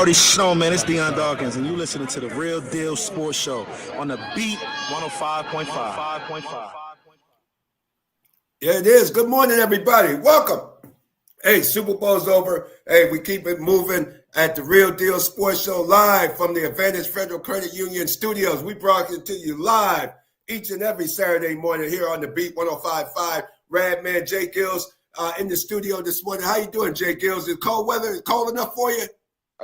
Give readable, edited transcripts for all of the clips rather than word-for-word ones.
already know, man. It's Deion Dawkins, and you listening to the Real Deal Sports Show on the Beat 105.5. Yeah, it is. Good morning, everybody. Welcome. Hey, Super Bowl's over. Hey, we keep it moving at the Real Deal Sports Show live from the Advantage Federal Credit Union studios. We broadcast to you live each and every Saturday morning here on the Beat 105.5. Radman J-GILLZ in the studio this morning. How you doing, J-GILLZ? Is cold weather cold enough for you?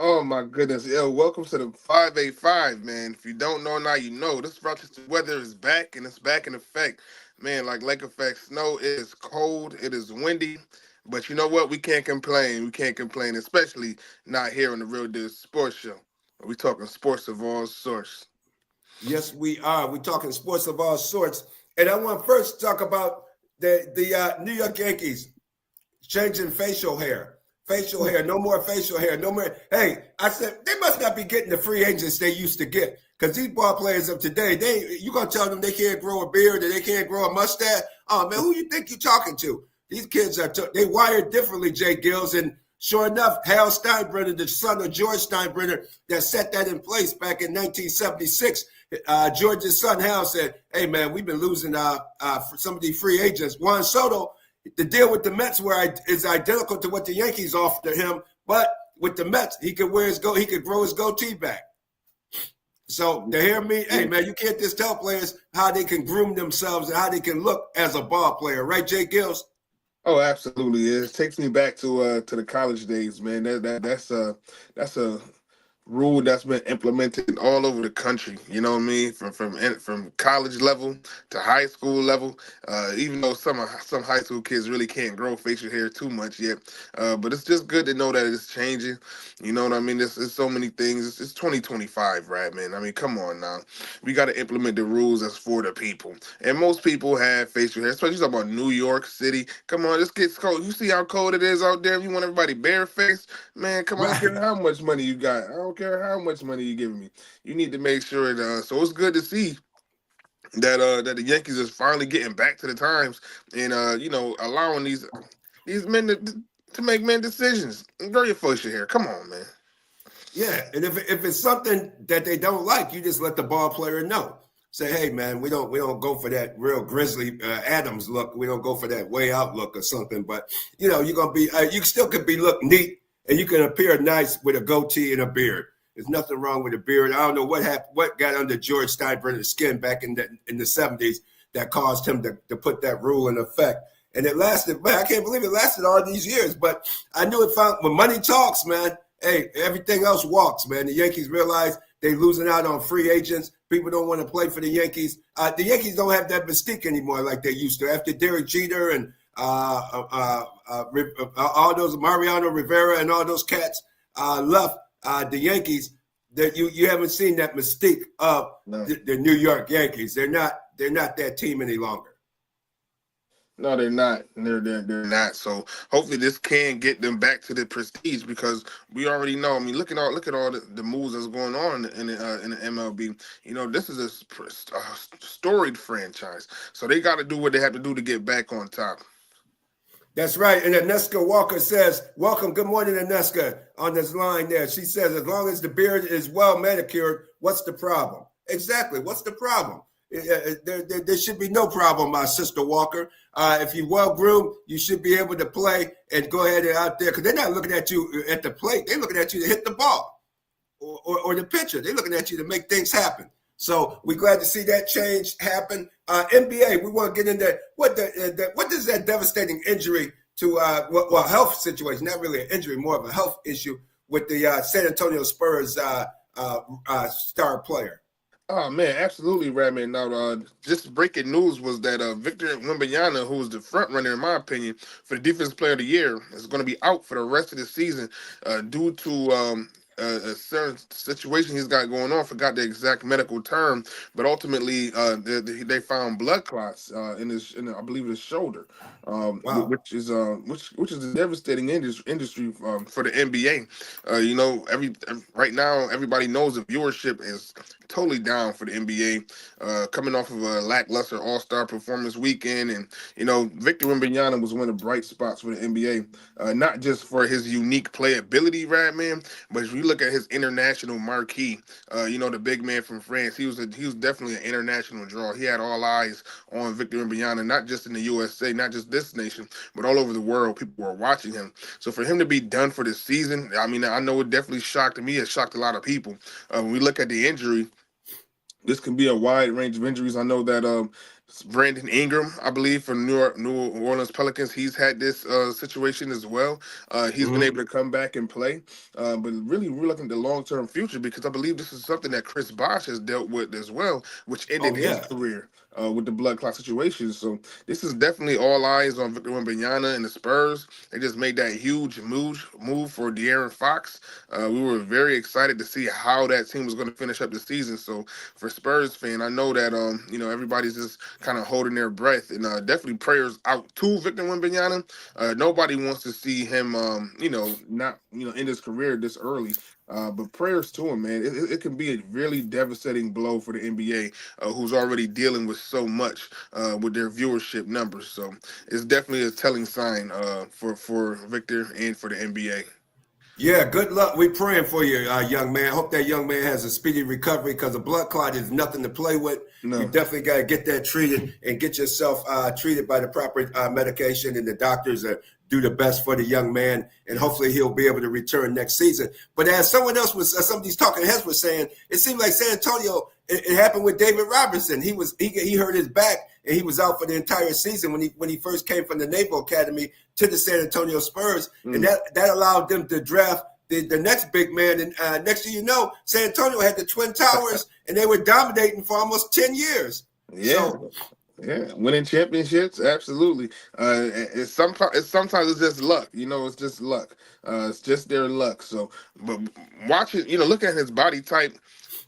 Oh, my goodness. Yo, welcome to the 585, man. If you don't know now, you know. This Rochester weather is back, and it's back in effect. Man, like lake effect snow, it is cold, it is windy. But you know what? We can't complain. We can't complain, especially not here on the Real Deal Sports Show. We're talking sports of all sorts. Yes, we are. We're talking sports of all sorts. And I want to first talk about the New York Yankees changing facial hair. Facial hair, no more facial hair, no more. Hey, I said they must not be getting the free agents they used to get, because these ball players of today, you gonna tell them they can't grow a beard or they can't grow a mustache? Oh man, who you think you're talking to? These kids are they wired differently, J-GILLZ, and sure enough, Hal Steinbrenner, the son of George Steinbrenner, that set that in place back in 1976. George's son Hal said, "Hey man, we've been losing for some of these free agents." Juan Soto. The deal with the Mets is identical to what the Yankees offered him, but with the Mets, he could grow his goatee back. So to hear me, hey man, you can't just tell players how they can groom themselves and how they can look as a ball player, right, J-GILLZ? Oh, absolutely. It takes me back to the college days, man. That's a rule that's been implemented all over the country. You know what I mean? From college level to high school level. Even though some high school kids really can't grow facial hair too much yet, but it's just good to know that it's changing. You know what I mean? There's so many things. It's 2025, right, man? I mean, come on now. We got to implement the rules that's for the people. And most people have facial hair, especially talking about New York City. Come on, this gets cold. You see how cold it is out there? If you want everybody barefaced, man, come on. I don't care how much money you got. I don't care how much money you giving me. You need to make sure that. So it's good to see that the Yankees is finally getting back to the times and allowing these men to make men decisions. Grow your facial hair. Come on, man. Yeah, and if it's something that they don't like, you just let the ball player know. Say, hey man, we don't go for that real Grizzly Adams look. We don't go for that way out look or something. But you're gonna be you still could look neat and you can appear nice with a goatee and a beard. There's nothing wrong with a beard. I don't know what got under George Steinbrenner's skin back in the 70s that caused him to put that rule in effect. And it lasted, man, I can't believe it lasted all these years. But I knew when money talks, man, hey, everything else walks, man. The Yankees realize they're losing out on free agents. People don't want to play for the Yankees. The Yankees don't have that mystique anymore like they used to. After Derek Jeter and all those Mariano Rivera and all those cats left the Yankees, that you haven't seen that mystique of the New York Yankees. They're not that team any longer. No, they're not. They're not. So hopefully this can get them back to the prestige, because we already know. I mean, look at all the moves that's going on in the MLB. You know, this is a storied franchise, so they got to do what they have to do to get back on top. That's right. And Aneska Walker says, welcome. Good morning, Aneska, on this line there. She says, as long as the beard is well manicured, what's the problem? Exactly. What's the problem? There should be no problem, my sister Walker. If you're well groomed, you should be able to play and go ahead and out there, because they're not looking at you at the plate. They're looking at you to hit the ball or the pitcher. They're looking at you to make things happen. So we're glad to see that change happen. NBA, we want to get into what does that devastating injury to health situation, not really an injury, more of a health issue with the San Antonio Spurs star player. Oh man, absolutely, Radman. Now, just breaking news was that Victor Wembanyama, who was the front runner in my opinion for the Defensive Player of the Year, is going to be out for the rest of the season due to a certain situation he's got going on. Forgot the exact medical term, but ultimately they found blood clots in I believe his shoulder, wow. which is a devastating industry for the NBA. Right now everybody knows the viewership is totally down for the NBA, coming off of a lackluster All-Star performance weekend, and Victor Wembanyama was one of the bright spots for the NBA, not just for his unique playability, right, man, but if you look at his international marquee, the big man from France, he was definitely an international draw. He had all eyes on Victor Wembanyama, not just in the USA, not just this nation, but all over the world. People were watching him. So for him to be done for this season, I mean, I know it definitely shocked me. It shocked a lot of people. When we look at the injury, this can be a wide range of injuries. I know that Brandon Ingram, I believe, for New Orleans Pelicans, he's had this situation as well. He's been able to come back and play. But really, we're looking at the long-term future because I believe this is something that Chris Bosh has dealt with as well, which ended his career with the blood clot situation. So this is definitely all eyes on Victor Wembanyama and the Spurs. They just made that huge move for De'Aaron Fox. We were very excited to see how that team was going to finish up the season. So for Spurs fan, I know that everybody's just kind of holding their breath, and definitely prayers out to Victor Wembanyama. Nobody wants to see him, not end his career this early. But prayers to him, man. It can be a really devastating blow for the NBA, who's already dealing with so much with their viewership numbers. So it's definitely a telling sign for Victor and for the NBA. Yeah, good luck. We're praying for you, young man. Hope that young man has a speedy recovery because a blood clot is nothing to play with. No. You definitely got to get that treated and get yourself treated by the proper medication, and the doctors do the best for the young man, and hopefully he'll be able to return next season. But as someone else was, some of these talking heads were saying, it seemed like San Antonio, it happened with David Robinson. He hurt his back, and he was out for the entire season when he first came from the Naval Academy to the San Antonio Spurs, and that allowed them to draft the next big man. And next thing you know, San Antonio had the Twin Towers, and they were dominating for almost 10 years. Yeah. So, yeah, winning championships, absolutely. Sometimes it's just luck, it's just luck. It's just their luck. So, but watching, look at his body type.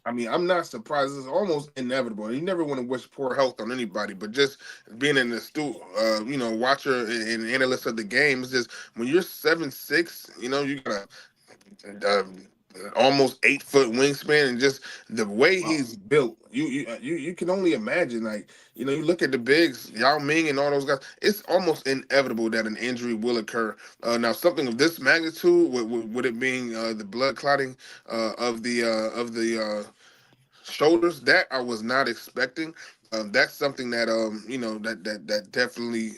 I mean, I'm not surprised. It's almost inevitable. You never want to wish poor health on anybody, but just being an astute, watcher and analyst of the game, is just when you're 7'6", you got a almost 8-foot wingspan, and just the way he's built, you can only imagine. Like, you look at the bigs, Yao Ming and all those guys. It's almost inevitable that an injury will occur. Now, something of this magnitude, with it being the blood clotting of the shoulders, that I was not expecting. That's something that that definitely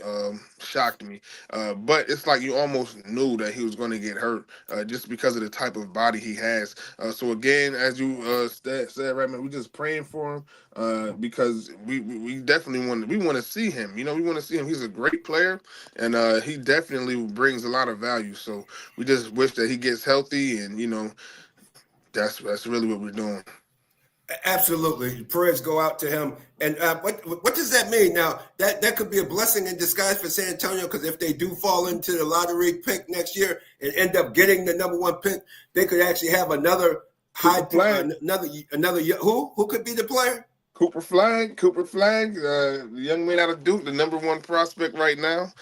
shocked me. But it's like you almost knew that he was going to get hurt just because of the type of body he has. So again, as you said, right, man, we're just praying for him because we definitely want to see him. We want to see him. He's a great player, and he definitely brings a lot of value. So we just wish that he gets healthy, and that's really what we're doing. absolutely. Prayers go out to him. And what does that mean? Now, that could be a blessing in disguise for San Antonio, because if they do fall into the lottery pick next year and end up getting the number one pick, they could actually have another another who could be the player? Cooper Flag, the young man out of Duke, the number one prospect right now.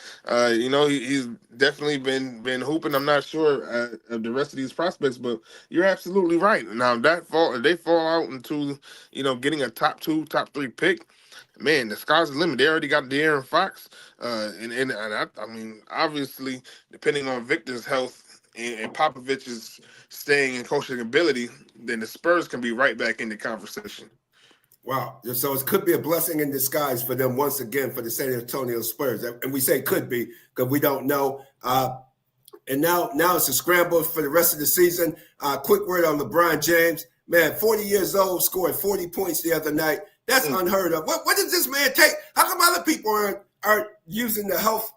He's definitely been hooping. I'm not sure of the rest of these prospects, but you're absolutely right. Now they fall out into getting a top 2, top 3 pick. Man, the sky's the limit. They already got De'Aaron Fox, and I mean, obviously, depending on Victor's health and Popovich's staying and coaching ability, then the Spurs can be right back in the conversation. Wow. So it could be a blessing in disguise for them once again, for the San Antonio Spurs. And we say could be because we don't know. And now it's a scramble for the rest of the season. Quick word on LeBron James. Man, 40 years old, scored 40 points the other night. That's unheard of. What does this man take? How come other people aren't using the health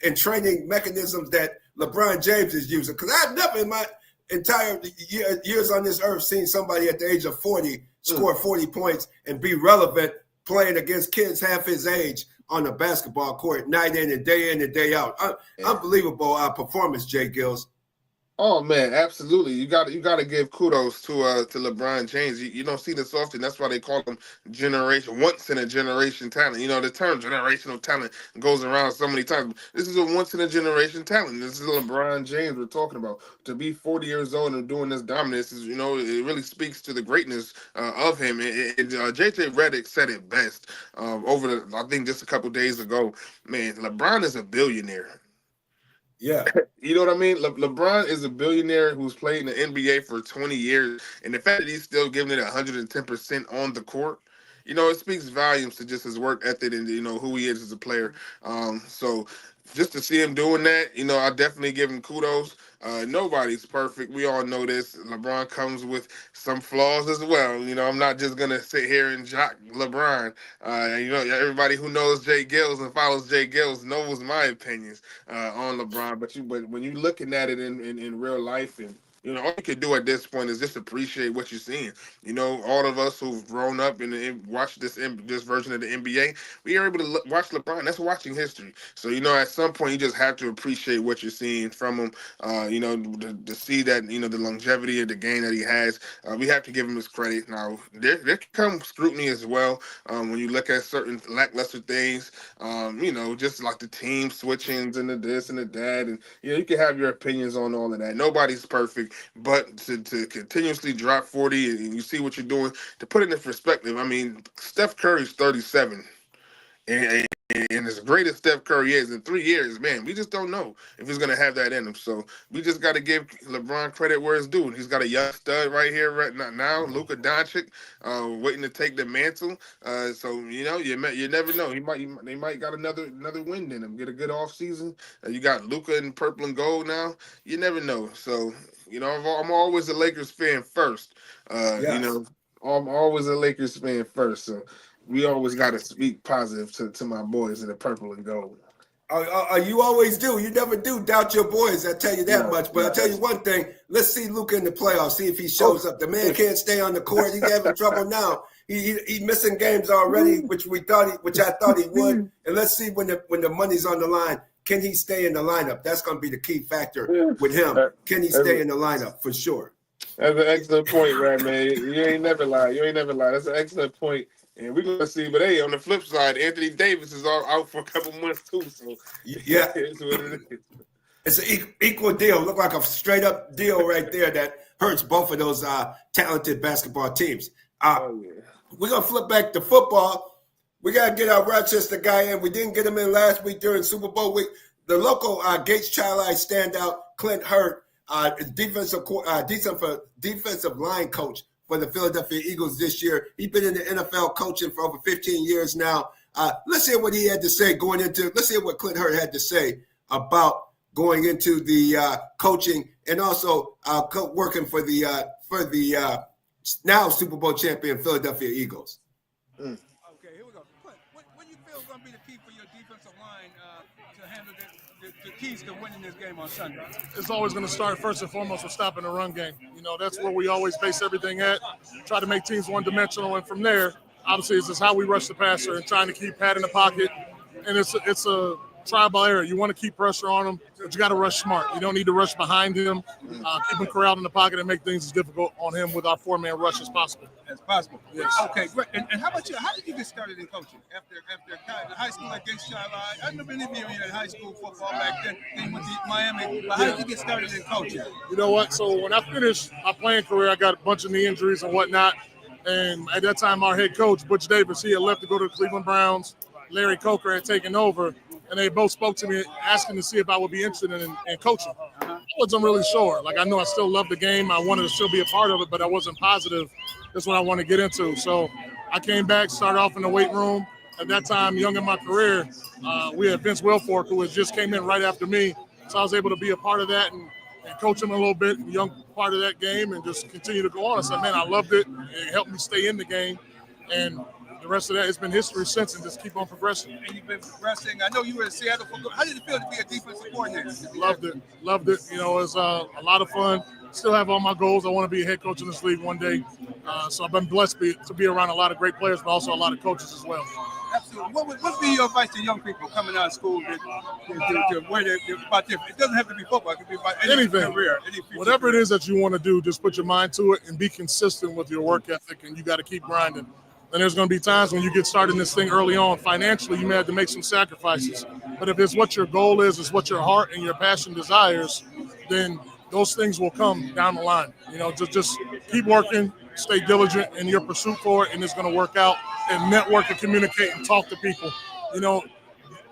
and training mechanisms that LeBron James is using? Because I've never in my entire years on this earth seen somebody at the age of 40 score 40 points and be relevant playing against kids half his age on the basketball court night in and day out. Unbelievable performance, J-GILLZ. Oh man, absolutely. You got to give kudos to LeBron James. You don't see this often. That's why they call him once in a generation talent. The term generational talent goes around so many times. This is a once in a generation talent. This is LeBron James we're talking about. To be 40 years old and doing this dominance is, it really speaks to the greatness of him. JJ Redick said it best I think just a couple days ago. Man, LeBron is a billionaire. Yeah. You know what I mean? LeBron is a billionaire who's played in the NBA for 20 years, and the fact that he's still giving it 110% on the court, it speaks volumes to just his work ethic and who he is as a player. So just to see him doing that, I definitely give him kudos. Nobody's perfect. We all know this. LeBron comes with some flaws as well. I'm not just gonna sit here and jock LeBron. Everybody who knows J-GILLZ and follows J-GILLZ knows my opinions on LeBron. But when you're looking at it in real life, and all you can do at this point is just appreciate what you're seeing. All of us who've grown up and watched this version of the NBA, we are able to watch LeBron. That's watching history. So at some point you just have to appreciate what you're seeing from him. To see that the longevity of the game that he has, we have to give him his credit. Now there comes scrutiny as well when you look at certain lackluster things. Just like the team switchings and the this and the that, and you can have your opinions on all of that. Nobody's perfect, but to continuously drop 40 and you see what you're doing, to put it in perspective, I mean, Steph Curry's 37. And as great as Steph Curry is, in 3 years, man, we just don't know if he's going to have that in him. So we just got to give LeBron credit where it's due. He's got a young stud right here, right now, Luka Doncic, waiting to take the mantle. So you never know. They might got another win in him. Get a good offseason. You got Luka in purple and gold now. You never know. So I'm always a Lakers fan first. Yes. I'm always a Lakers fan first. So we always got to speak positive to my boys in the purple and gold. You always do. You never do doubt your boys. I tell you that much. But I'll tell you one thing. Let's see Luka in the playoffs. See if he shows up. The man can't stay on the court. He's having trouble now. He's missing games already, which I thought he would. And let's see when the money's on the line. Can he stay in the lineup? That's going to be the key factor with him. Can he stay in the lineup for sure? That's an excellent point, right, man? You ain't never lie. That's an excellent point. And we're gonna see, but hey, on the flip side, Anthony Davis is out for a couple months too. So yeah, it's what it is. It's an equal deal. Look like a straight up deal right there that hurts both of those talented basketball teams. We're gonna flip back to football. We gotta get our Rochester guy in. We didn't get him in last week during Super Bowl week. The local Gates-Chili standout, Clint Hurt, defensive line coach for the Philadelphia Eagles this year. He's been in the NFL coaching for over 15 years now. Let's hear what he had to say let's hear what Clint Hurt had to say about going into the coaching and also working for the now Super Bowl champion Philadelphia Eagles. Okay, here we go. Clint, what do you feel is going to be the key for your defensive line to handle the keys to winning this game on Sunday? It's always going to start first and foremost with stopping the run game. That's where we always base everything at. Try to make teams one-dimensional, and from there, obviously, it's just how we rush the passer and trying to keep Pat in the pocket. And it's a trial by error. You want to keep pressure on him, but you got to rush smart. You don't need to rush behind him. Keep him corralled in the pocket and make things as difficult on him with our four-man rush as possible. Yes. Okay, great. And how about you? How did you get started in coaching after high school at Gates-Chili? I remember interviewing you at high school football back then. Then you went to Miami. But how did you get started in coaching? You know what? So when I finished my playing career, I got a bunch of knee injuries and whatnot. And at that time, our head coach, Butch Davis, he had left to go to the Cleveland Browns. Larry Coker had taken over. And they both spoke to me asking to see if I would be interested in coaching. I wasn't really sure. I know I still love the game. I wanted to still be a part of it, but I wasn't positive that's what I want to get into. So I came back, started off in the weight room. At that time, young in my career, we had Vince Wilfork, who had just came in right after me. So I was able to be a part of that and coach him a little bit, young part of that game, and just continue to go on. I said, man, I loved it. It helped me stay in the game. And the rest of that, it's been history since, and just keep on progressing. And you've been progressing. I know you were in Seattle for good. How did it feel to be a defensive coordinator? Loved it. It was a lot of fun. Still have all my goals. I want to be a head coach in this league one day. So I've been blessed to be around a lot of great players, but also a lot of coaches as well. Absolutely. What would be your advice to young people coming out of school to where they're about different? It doesn't have to be football. It could be about anything. Career, whatever it is that you want to do, just put your mind to it and be consistent with your work ethic, and you got to keep grinding. And there's going to be times when you get started in this thing early on. Financially, you may have to make some sacrifices. But if it's what your goal is, it's what your heart and your passion desires, then those things will come down the line. Just keep working, stay diligent in your pursuit for it, and it's going to work out. And network and communicate and talk to people.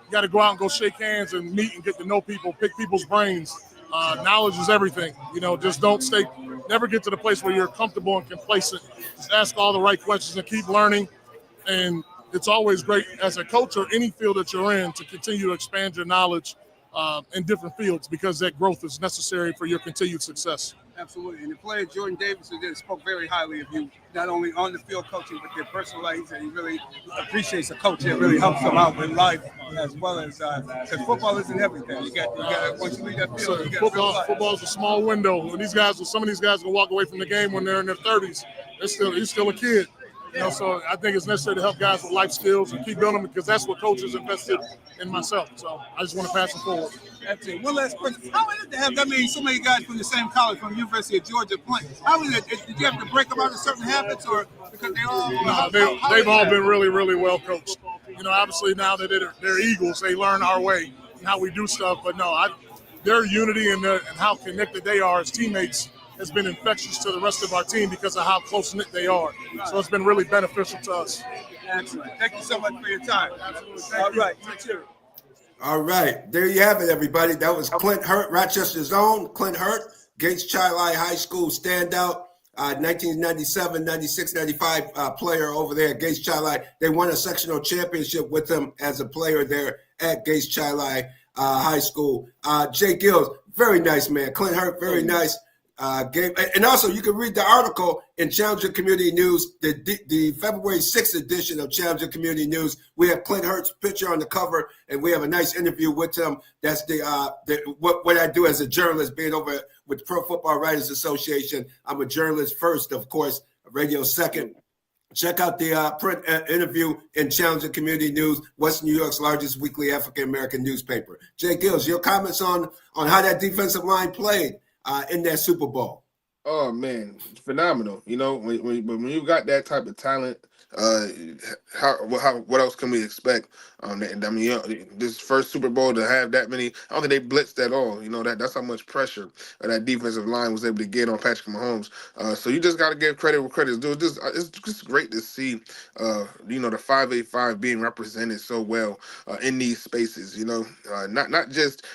You got to go out and go shake hands and meet and get to know people, pick people's brains. Knowledge is everything. Just never get to the place where you're comfortable and complacent. Just ask all the right questions and keep learning. And it's always great as a coach or any field that you're in to continue to expand your knowledge in different fields, because that growth is necessary for your continued success. Absolutely. And the player Jordan Davidson spoke very highly of you, not only on the field coaching, but their personal life. He said he really appreciates a coach that really helps him out with life, as well as because football isn't everything. You got once you leave that field, you got football is a small window. When some of these guys will walk away from the game when they're in their 30s. He's still a kid. So I think it's necessary to help guys with life skills and keep building them, because that's what coaches invested in myself. So I just want to pass it forward. Absolutely. One last question. How is it to have so many guys from the same college, from the University of Georgia, playing? How is it? Did you have to break them out of certain habits, or because they all? They've all been really, really well coached. Obviously now that they're Eagles, they learn our way and how we do stuff. But no, their unity and how connected they are as teammates has been infectious to the rest of our team because of how close-knit they are. So it's been really beneficial to us. Excellent. Thank you so much for your time. All right. All right. There you have it, everybody. That was Clint Hurt, Rochester's own Clint Hurt, Gates Chili High School standout, 1997, 96, 95 player over there at Gates Chili. They won a sectional championship with him as a player there at Gates Chili High School. J-GILLZ, very nice man. Clint Hurt, very nice. Game. And also, you can read the article in Challenger Community News, the February 6th edition of Challenger Community News. We have Clint Hurt's picture on the cover, and we have a nice interview with him. That's what I do as a journalist, being over with Pro Football Writers Association. I'm a journalist first, of course, radio second. Check out the print interview in Challenger Community News, West New York's largest weekly African-American newspaper. J-GILLZ, your comments on how that defensive line played in that Super Bowl? Oh man, phenomenal! When you got that type of talent, what else can we expect? This first Super Bowl to have that many, I don't think they blitzed at all. That's how much pressure that defensive line was able to get on Patrick Mahomes. So you just got to give credit where credit is due. It's just great to see, the 585 being represented so well in these spaces. Not just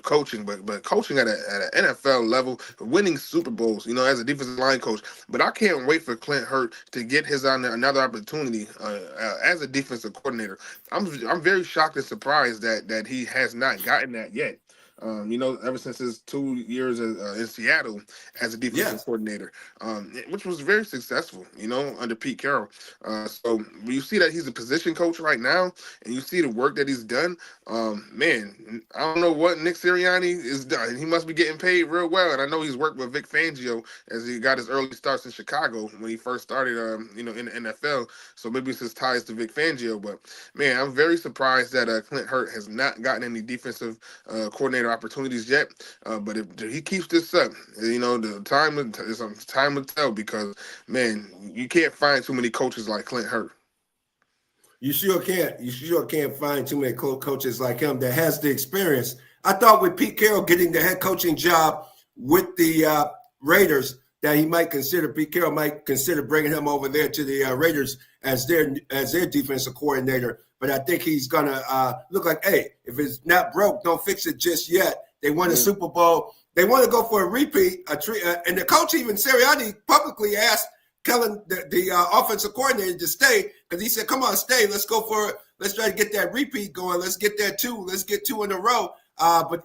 coaching, but coaching at an NFL level, winning Super Bowls. As a defensive line coach. But I can't wait for Clint Hurt to get another opportunity as a defensive coordinator. I'm very shocked and surprised that he has not gotten that yet. Ever since his 2 years in Seattle as a defensive coordinator, which was very successful, under Pete Carroll. So when you see that he's a position coach right now, and you see the work that he's done, man, I don't know what Nick Sirianni is done. He must be getting paid real well, and I know he's worked with Vic Fangio as he got his early starts in Chicago when he first started, in the NFL. So maybe it's his ties to Vic Fangio. But man, I'm very surprised that Clint Hurt has not gotten any defensive coordinator opportunities yet, but if he keeps this up, the time will tell, because man, you can't find too many coaches like Clint Hurt. You sure can't. You sure can't find too many coaches like him that has the experience. I thought with Pete Carroll getting the head coaching job with the Raiders, that Pete Carroll might consider bringing him over there to the Raiders as their defensive coordinator. But I think he's going to look like, hey, if it's not broke, don't fix it just yet. They won a Super Bowl. They want to go for a repeat. And the coach, even Sirianni, publicly asked Kellen, the offensive coordinator, to stay, because he said, come on, stay. Let's go for it. Let's try to get that repeat going. Let's get that two. Let's get two in a row. But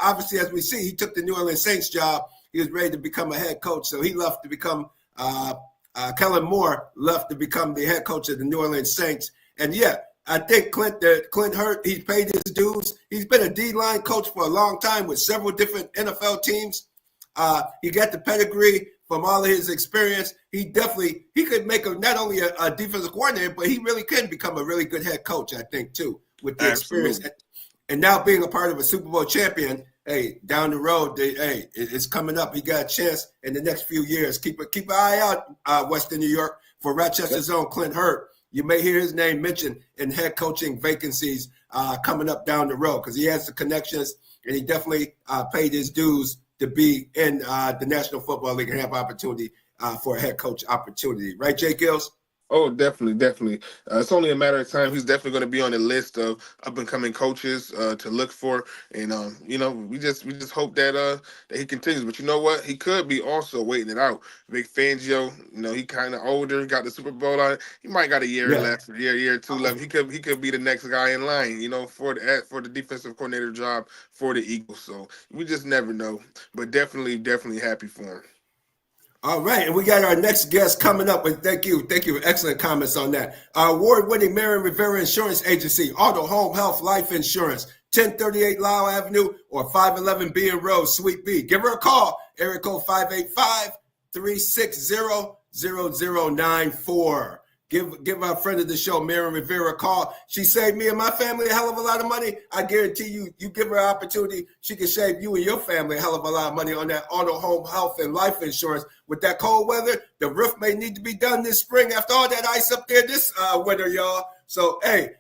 obviously, as we see, he took the New Orleans Saints job. He was ready to become a head coach. So he left to become Kellen Moore left to become the head coach of the New Orleans Saints. And I think Clint Hurt, he's paid his dues. He's been a D-line coach for a long time with several different NFL teams. He got the pedigree from all of his experience. He could make not only a defensive coordinator, but he really can become a really good head coach, I think, too, with the experience. And now being a part of a Super Bowl champion, hey, down the road, it's coming up. He got a chance in the next few years. Keep an eye out, Western New York, for Rochester's own Clint Hurt. You may hear his name mentioned in head coaching vacancies coming up down the road, because he has the connections, and he definitely paid his dues to be in the National Football League and have opportunity for a head coach opportunity. Right, J-GILLZ? Oh, definitely, definitely. It's only a matter of time. He's definitely going to be on the list of up and coming coaches to look for, and we just hope that he continues. But you know what? He could be also waiting it out. Vic Fangio, he kind of older, got the Super Bowl on. He might got a year Yeah. left, year or two left. He could be the next guy in line, for the defensive coordinator job for the Eagles. So we just never know. But definitely happy for him. All right, and we got our next guest coming up. But thank you, excellent comments on that. Our award-winning Marion Rivera Insurance Agency, Auto, Home, Health, Life Insurance, 1038 Lyle Avenue or 511 Bean Road, Suite B. Give her a call, area code 585-360-0094. Give our friend of the show, Marion Rivera, a call. She saved me and my family a hell of a lot of money. I guarantee you give her an opportunity, she can save you and your family a hell of a lot of money on that auto, home, health, and life insurance. With that cold weather, the roof may need to be done this spring after all that ice up there this winter, y'all. So, hey,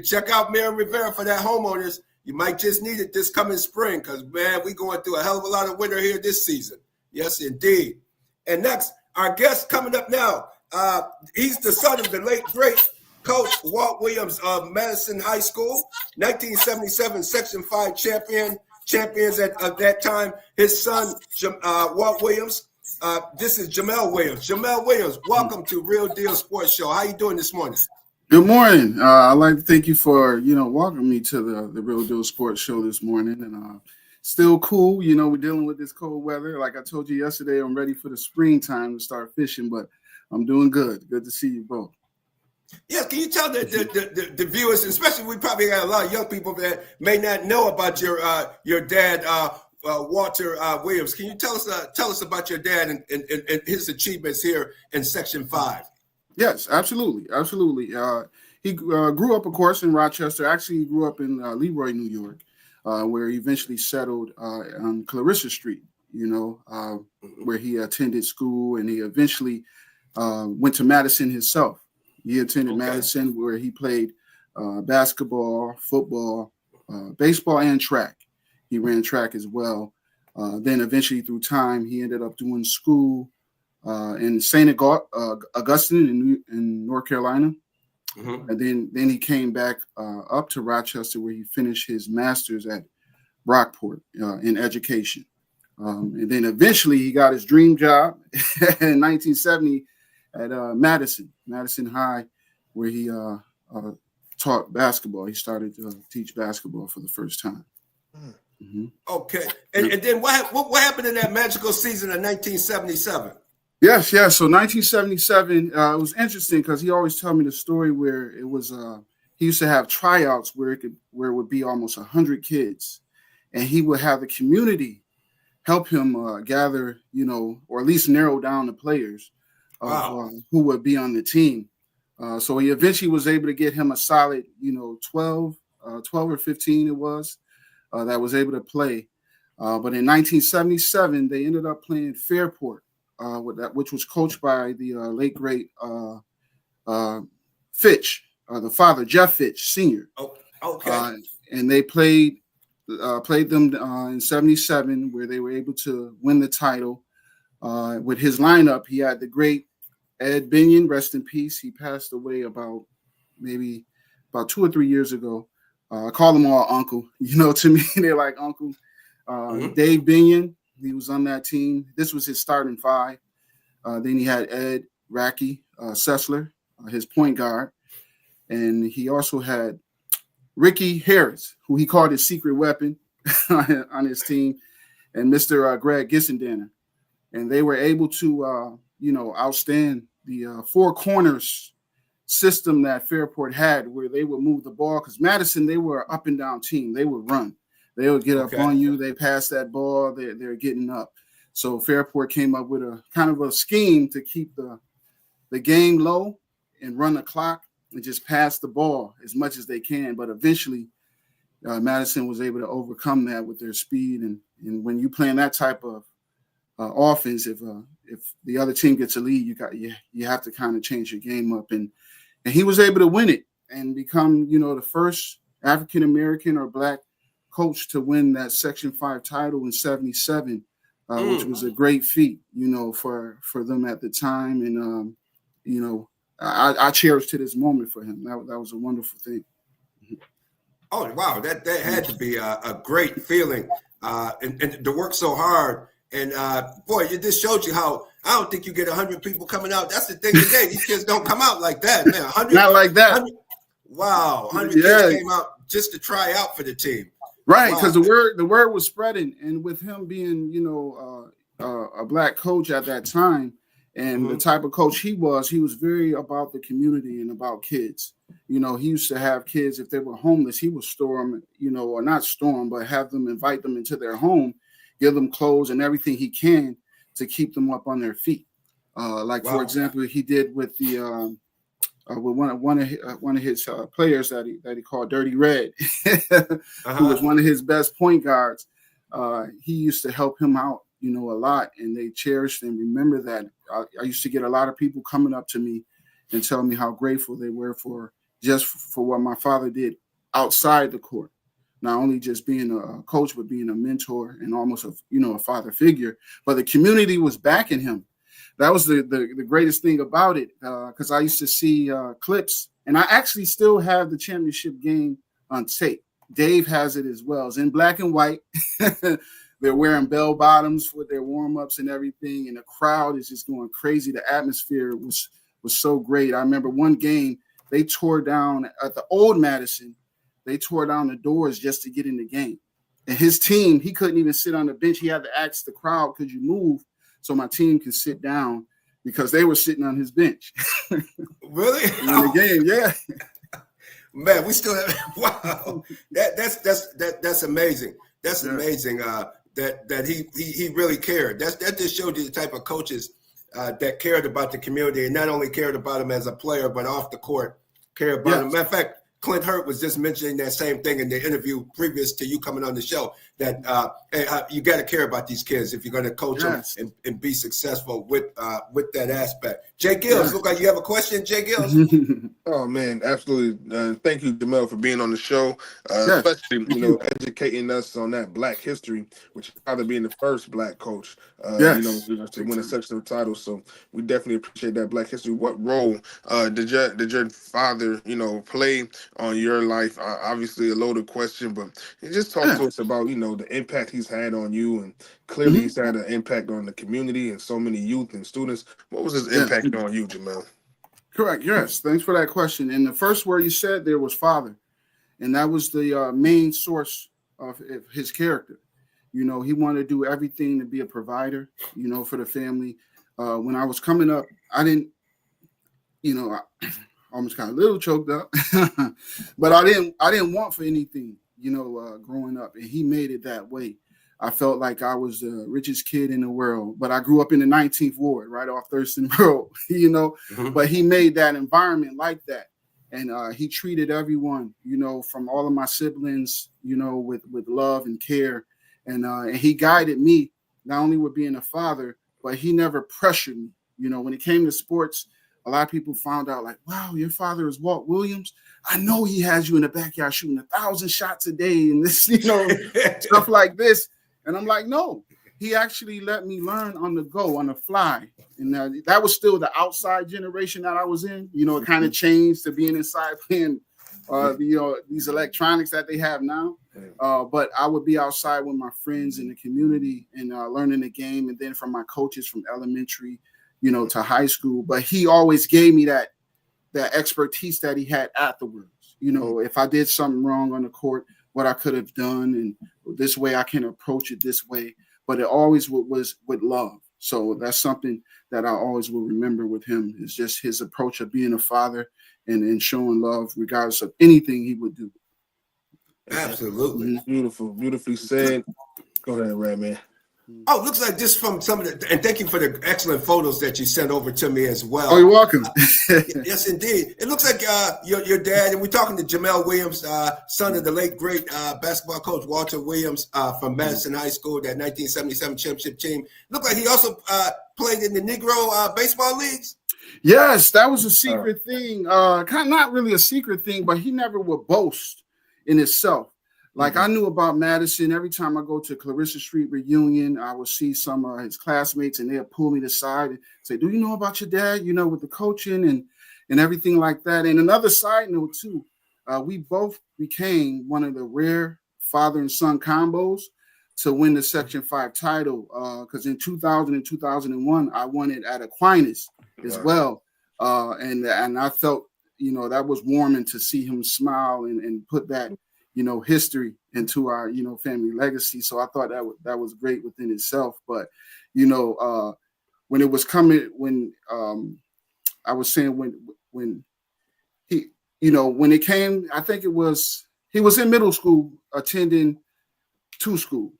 check out Marion Rivera for that, homeowners. You might just need it this coming spring because, man, we going through a hell of a lot of winter here this season. Yes, indeed. And next, our guest coming up now. He's the son of the late, great coach Walt Williams of Madison High School, 1977 Section 5 champions at that time. His son, Walt Williams. This is Jamel Williams. Jamel Williams, welcome to Real Deal Sports Show. How you doing this morning? Good morning. I'd like to thank you for, welcoming me to the Real Deal Sports Show this morning. And still cool. We're dealing with this cold weather. Like I told you yesterday, I'm ready for the springtime to start fishing, but I'm doing good. Good to see you both. Yeah, can you tell the viewers, especially we probably got a lot of young people that may not know about your dad, Walter Williams. Can you tell us about your dad and his achievements here in Section 5? Yes, absolutely. He grew up, of course, in Rochester. Actually, he grew up in Leroy, New York, where he eventually settled on Clarissa Street, where he attended school, and he eventually went to Madison himself. He attended Madison, where he played basketball, football, baseball, and track. He ran track as well. Then eventually, through time, he ended up doing school in St. Augustine in North Carolina. Mm-hmm. And then he came back up to Rochester, where he finished his master's at Brockport in education. And then eventually he got his dream job in 1970 at Madison High, where he taught basketball. He started to teach basketball for the first time. Mm-hmm. Okay. And then what happened in that magical season of 1977? Yes. So 1977, it was interesting because he always told me the story where it was he used to have tryouts where it would be almost 100 kids, and he would have the community help him gather, or at least narrow down the players who would be on the team. So he eventually was able to get him a solid, 12 or 15 it was that was able to play. But in 1977, they ended up playing Fairport, which was coached by the late great Fitch, the father, Jeff Fitch Sr. Oh, okay. And they played them in 77, where they were able to win the title. With his lineup, he had the great Ed Binion, rest in peace. He passed away about 2 or 3 years ago. I call them all uncle. To me, they're like uncle. Dave Binion, he was on that team. This was his starting five. Then he had Ed Racky Sessler, his point guard. And he also had Ricky Harris, who he called his secret weapon on his team, and Mr. Greg Gissendaner. And they were able to, outstand the four corners system that Fairport had, where they would move the ball. Because Madison, they were an up and down team. They would run. They would get up on you. They pass that ball. They're getting up. So Fairport came up with a kind of a scheme to keep the game low and run the clock and just pass the ball as much as they can. But eventually, Madison was able to overcome that with their speed. And when you playing that type of offense, if the other team gets a lead, you have to kind of change your game up. And he was able to win it and become, the first African American or Black coach to win that Section 5 title in 77, which was a great feat, for them at the time. And I cherish to this moment for him. That was a wonderful thing. Oh wow, that had to be a great feeling, and to work so hard. And boy, it just showed you how I don't think you get 100 people coming out. That's the thing today. These kids don't come out like that, man. 100, not like that. 100 kids came out just to try out for the team. Right, because the word was spreading, and with him being, a black coach at that time, and the type of coach he was very about the community and about kids. He used to have kids, if they were homeless, he would store them, or not store them, but have them invite them into their home, give them clothes and everything he can to keep them up on their feet. For example, he did with the with one of his players that he called Dirty Red, who was one of his best point guards. He used to help him out, a lot, and they cherished and remember that. I used to get a lot of people coming up to me and tell me how grateful they were for what my father did outside the court. Not only just being a coach, but being a mentor and almost a father figure. But the community was backing him. That was the greatest thing about it, because I used to see clips, and I actually still have the championship game on tape. Dave has it as well. It's in black and white. They're wearing bell bottoms for their warm-ups and everything, and the crowd is just going crazy. The atmosphere was so great. I remember one game they tore down at the old Madison. They tore down the doors just to get in the game. And his team, he couldn't even sit on the bench. He had to ask the crowd, could you move so my team can sit down, because they were sitting on his bench. Really? In the game, yeah. Man, we still have wow. That's amazing. That's amazing. That he really cared. That just showed you the type of coaches that cared about the community, and not only cared about him as a player, but off the court, cared about him. Matter of fact, Clint Hurt was just mentioning that same thing in the interview previous to you coming on the show, that you got to care about these kids if you're going to coach them and be successful with that aspect. J-GILLZ, look like you have a question, J-GILLZ. Oh man, absolutely. Thank you, Jamel, for being on the show, especially educating us on that Black history, which probably being the first Black coach, to win a sectional title. So we definitely appreciate that Black history. What role did your father, play on your life? Obviously, a loaded question, but just talk to us about the impact he's had on you, and clearly he's had an impact on the community and so many youth and students. What was his impact on you, Jamel? Correct. Yes. Thanks for that question. And the first word you said there was father, and that was the main source of his character. He wanted to do everything to be a provider, for the family. When I was coming up, I didn't, I almost got a little choked up, but I didn't want for anything, growing up, and he made it that way. I felt like I was the richest kid in the world, but I grew up in the 19th Ward, right off Thurston Road, but he made that environment like that. And he treated everyone, from all of my siblings, with love and care. And he guided me, not only with being a father, but he never pressured me. When it came to sports, a lot of people found out like, wow, your father is Walt Williams. I know he has you in the backyard shooting 1,000 shots a day and this, stuff like this. And I'm like, no, he actually let me learn on the go, on the fly. And that was still the outside generation that I was in. It kind of changed to being inside playing, these electronics that they have now. But I would be outside with my friends in the community and learning the game. And then from my coaches from elementary, to high school. But he always gave me that expertise that he had afterwards. If I did something wrong on the court, what I could have done, and this way I can approach it this way. But it always was with love. So that's something that I always will remember with him, is just his approach of being a father and showing love regardless of anything he would do. Absolutely. Beautiful, beautifully said. Go ahead, Red Man. Oh, looks like this from some of the, and thank you for the excellent photos that you sent over to me as well. Oh, you're welcome. Yes, indeed. It looks like your dad, and we're talking to Jamel Williams, son of the late, great basketball coach Walter Williams from Madison High School, that 1977 championship team. Looked like he also played in the Negro baseball leagues. Yes, that was a secret thing. Kind of not really a secret thing, but he never would boast in himself. Like I knew about Madison. Every time I go to Clarissa Street reunion, I would see some of his classmates, and they'd pull me to the side and say, "Do you know about your dad? With the coaching?" and everything like that. And another side note too, we both became one of the rare father and son combos to win the Section 5 title, because in 2000 and 2001, I won it at Aquinas as well. And I felt, that was warming to see him smile and put that, history into our, family legacy. So I thought that was great within itself. But, when it was coming, when I was saying when he, when it came, I think he was in middle school attending to school.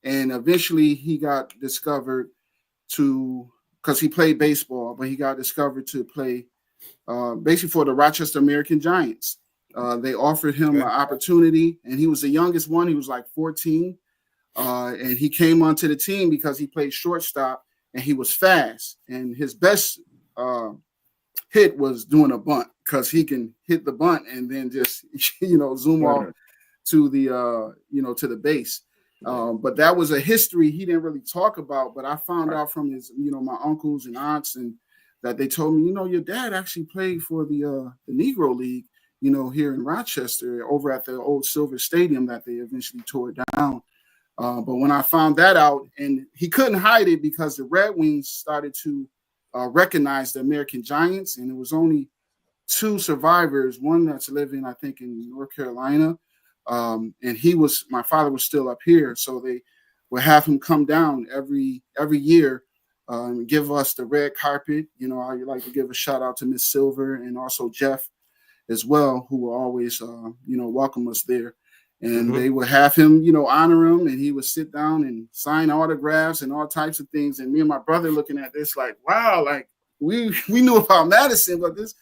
And eventually he got discovered because he played baseball, but he got discovered to play basically for the Rochester American Giants. They offered him an opportunity, and he was the youngest one. He was like 14. And he came onto the team because he played shortstop and he was fast. And his best hit was doing a bunt, because he can hit the bunt and then just, zoom off to the base. But that was a history he didn't really talk about. But I found out from his, my uncles and aunts, and that they told me, your dad actually played for the Negro League, here in Rochester, over at the old Silver Stadium that they eventually tore down. But when I found that out, and he couldn't hide it because the Red Wings started to recognize the American Giants, and it was only 2 survivors, one that's living, I think, in North Carolina. And my father was still up here. So they would have him come down every year and give us the red carpet. I like to give a shout out to Miss Silver and also Jeff as well, who will always, welcome us there. And they would have him, honor him, and he would sit down and sign autographs and all types of things. And me and my brother looking at this like, wow, like we knew about Madison, but this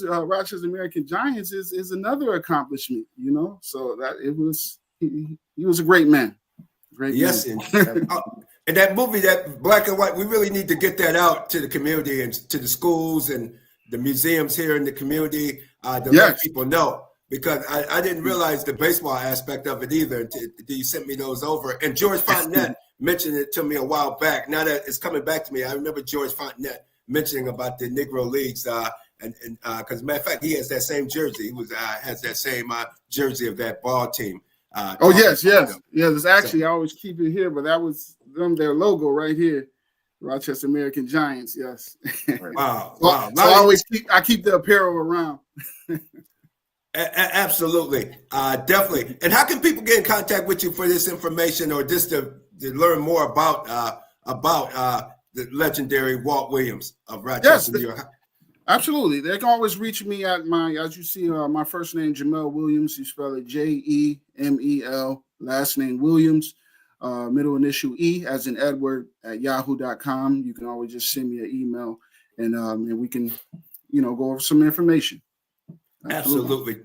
Rochester American Giants is another accomplishment, So that he was a great man. Yes, and that movie, that Black and White, we really need to get that out to the community and to the schools and the museums here in the community to let people know, because I didn't realize the baseball aspect of it either until you sent me those over. And George Fontenette mentioned it to me a while back. Now that it's coming back to me, I remember George Fontenette mentioning about the Negro Leagues. And because matter of fact, he has that same jersey. He has that same jersey of that ball team. Yes. It's actually, I always keep it here, but that was their logo right here, Rochester American Giants. Yes. Wow. So I keep the apparel around. Absolutely, definitely. And how can people get in contact with you for this information, or just to learn more about the legendary Walt Williams of Rochester, New York? Absolutely. They can always reach me at as you see, my first name, Jamel Williams. You spell it Jemel, last name Williams, middle initial E as in Edward, at yahoo.com. You can always just send me an email, and we can, go over some information. Absolutely.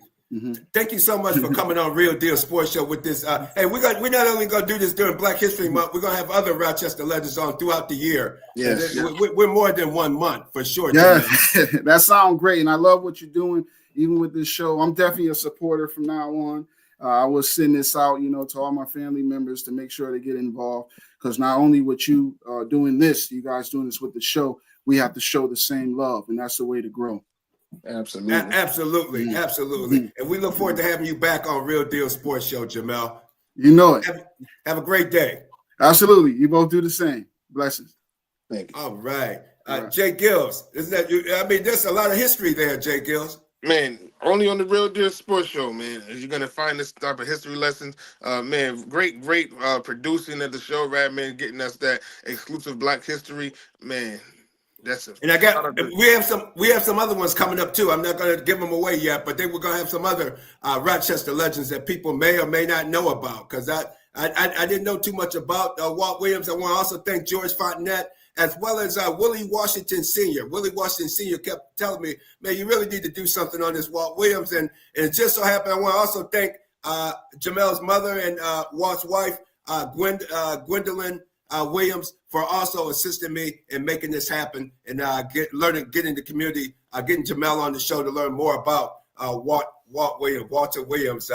Thank you so much for coming on Real Deal Sports Show with this. Hey, we're not only going to do this during Black History Month, we're going to have other Rochester legends on throughout the year. Yes. We're more than 1 month for sure. Yeah, that sounds great. And I love what you're doing, even with this show. I'm definitely a supporter from now on. I will send this out, to all my family members to make sure they get involved. Because not only with you doing this, you guys doing this with the show, we have to show the same love. And that's the way to grow. Absolutely. And we look forward to having you back on Real Deal Sports Show, Jamel. You know it. Have a great day. Absolutely. You both do the same. Blessings. Thank you. All right. J-GILLZ. Isn't that there's a lot of history there, J-GILLZ. Man, only on the Real Deal Sports Show, man. You're gonna find this type of history lessons. Man, great producing of the show, right, man, getting us that exclusive Black history, man. We have some other ones coming up too. I'm not going to give them away yet, but we're going to have some other Rochester legends that people may or may not know about, because I didn't know too much about Walt Williams. I want to also thank George Fontenette, as well as Willie Washington Sr. Willie Washington Sr. kept telling me, man, you really need to do something on this Walt Williams. And it just so happened, I want to also thank Jamel's mother and Walt's wife, Gwendolyn Williams, for also assisting me in making this happen and getting the community, getting Jamel on the show to learn more about Walter Williams.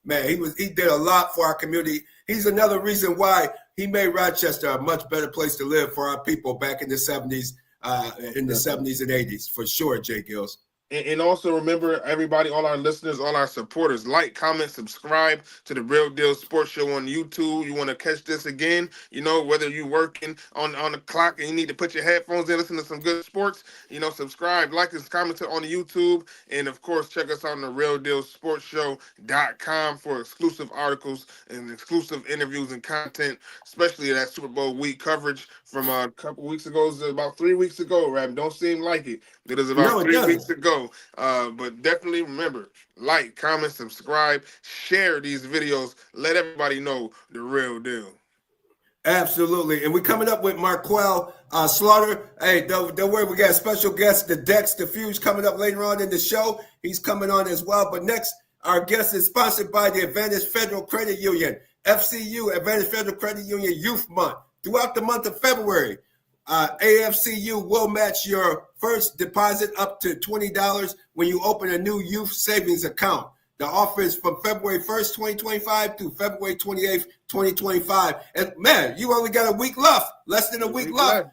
Man, he did a lot for our community. He's another reason why he made Rochester a much better place to live for our people back in the 70s, and 80s, for sure, J-GILLZ. And also remember, everybody, all our listeners, all our supporters, like, comment, subscribe to the Real Deal Sports Show on YouTube. You want to catch this again, whether you're working on the clock and you need to put your headphones in, listen to some good sports, subscribe, like, and comment on the YouTube. And, of course, check us out on the RealDealSportsShow.com for exclusive articles and exclusive interviews and content, especially that Super Bowl week coverage from a couple weeks ago. It was about 3 weeks ago, Rab. Don't seem like it. It was about 3 weeks ago. But definitely remember, like, comment, subscribe, share these videos. Let everybody know the real deal. Absolutely. And we're coming up with Marquel Slaughter. Hey, don't worry, we got a special guest, the Dex Diffuse, coming up later on in the show. He's coming on as well. But next, our guest is sponsored by the Advantage Federal Credit Union, FCU, Advantage Federal Credit Union Youth Month. Throughout the month of February, AFCU will match your first deposit up to $20 when you open a new youth savings account. The offer is from February 1st, 2025 through February 28th, 2025. And man, you only got a week left, less than a week left.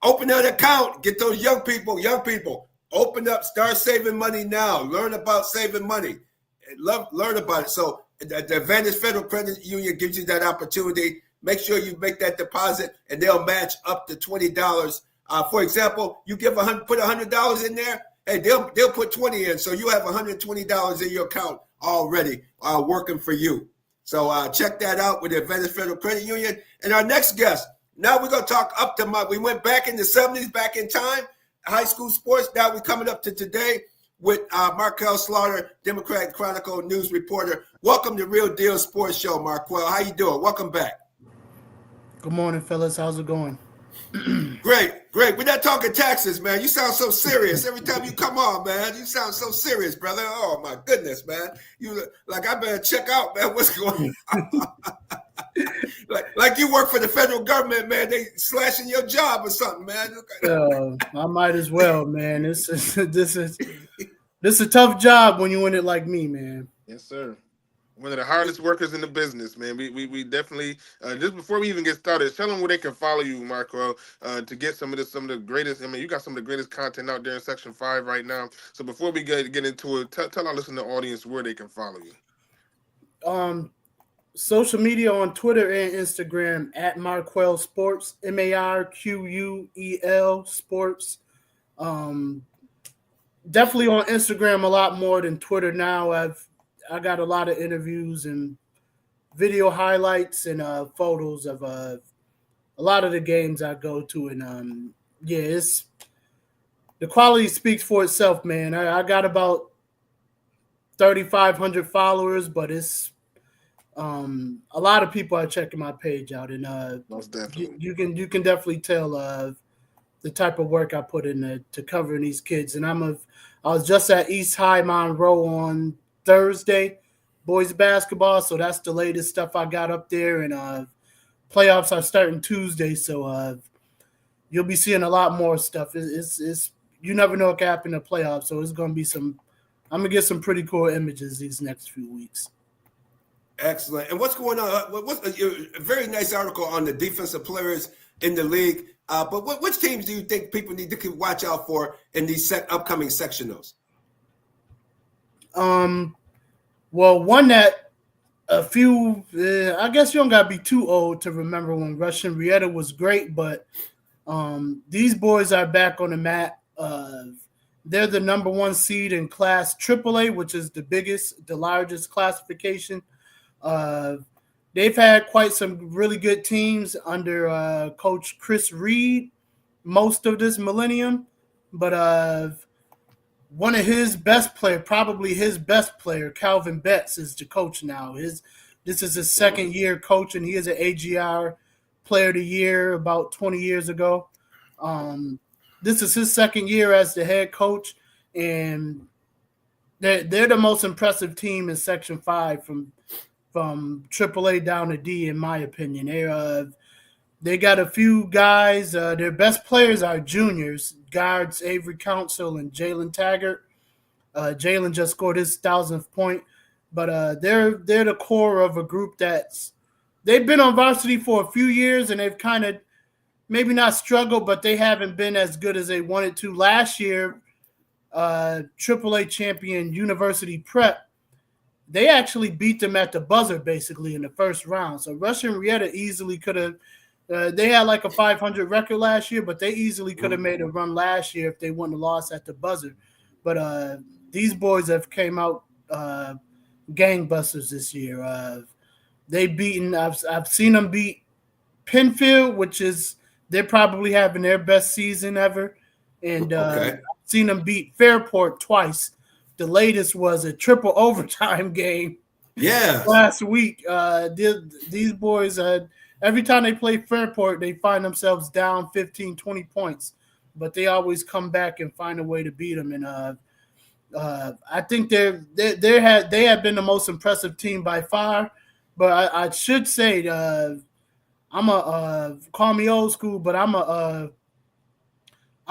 Open that account. Get those young people, open up, start saving money now. Learn about saving money. Learn about it. So the Advantage Federal Credit Union gives you that opportunity. Make sure you make that deposit, and they'll match up to $20. For example, you put $100 in there, hey, they'll put $20 in, so you have $120 in your account already working for you. So check that out with the Advantage Federal Credit Union. And our next guest, now we're going to talk up to we went back in the 70s, back in time, high school sports. Now we're coming up to today with Marquel Slaughter, Democrat Chronicle news reporter. Welcome to Real Deal Sports Show, Marquel. How you doing? Welcome back. Good morning, fellas. How's it going? Great. We're not talking taxes, man. You sound so serious. Every time you come on, man, you sound so serious, brother. Oh, my goodness, man. You like I better check out, man, what's going on. like you work for the federal government, man. They slashing your job or something, man. I might as well, man. This is a tough job when you in it like me, man. Yes, sir. One of the hardest workers in the business, man. We definitely just before we even get started, tell them where they can follow you, Marquel, to get some of the greatest. I mean, you got some of the greatest content out there in Section 5 right now. So before we get into it, tell our listening audience where they can follow you. Social media on Twitter and Instagram at Marquel Sports, MARQUEL Sports. Definitely on Instagram a lot more than Twitter now. I got a lot of interviews and video highlights and photos of a lot of the games I go to. And it's the quality speaks for itself, man. I got about 3,500 followers, but it's a lot of people are checking my page out, and most definitely. You can definitely tell the type of work I put in to covering these kids. And I was just at East High Monroe on Thursday, boys basketball. So that's the latest stuff I got up there. And playoffs are starting Tuesday, so you'll be seeing a lot more stuff. It's you never know what can happen in the playoffs, so it's going to be I'm going to get some pretty cool images these next few weeks. Excellent. And what's going on? What's a very nice article on the defensive players in the league. But which teams do you think people need to watch out for in these upcoming sectionals? Well, one that a few, I guess you don't got to be too old to remember when Rush and Rieta was great, but these boys are back on the mat. They're the number one seed in Class AAA, which is the largest classification. They've had quite some really good teams under Coach Chris Reed most of this millennium, but one of his best players, probably his best player, Calvin Betts, is the coach now. This is his second year coaching. He is an AGR Player of the Year about 20 years ago. This is his second year as the head coach, and they're the most impressive team in Section 5 from AAA down to D, in my opinion. They got a few guys. Their best players are juniors, guards Avery Council and Jalen Taggart. Jalen just scored his 1,000th point, but they're the core of a group they've been on varsity for a few years, and they've kind of maybe not struggled, but they haven't been as good as they wanted to. Last year, AAA champion University Prep, they actually beat them at the buzzer basically in the first round. So Rush and Rieta easily could have. They had like a 500 record last year, but they easily could have made a run last year if they wouldn't have lost at the buzzer. But these boys have came out gangbusters this year. They've beaten. I've seen them beat Penfield, which is they're probably having their best season ever, and I've seen them beat Fairport twice. The latest was a triple overtime game. Yeah, last week. These boys, every time they play Fairport, they find themselves down 15, 20 points, but they always come back and find a way to beat them. And I think they have been the most impressive team by far. But I should say, I'm call me old school, but I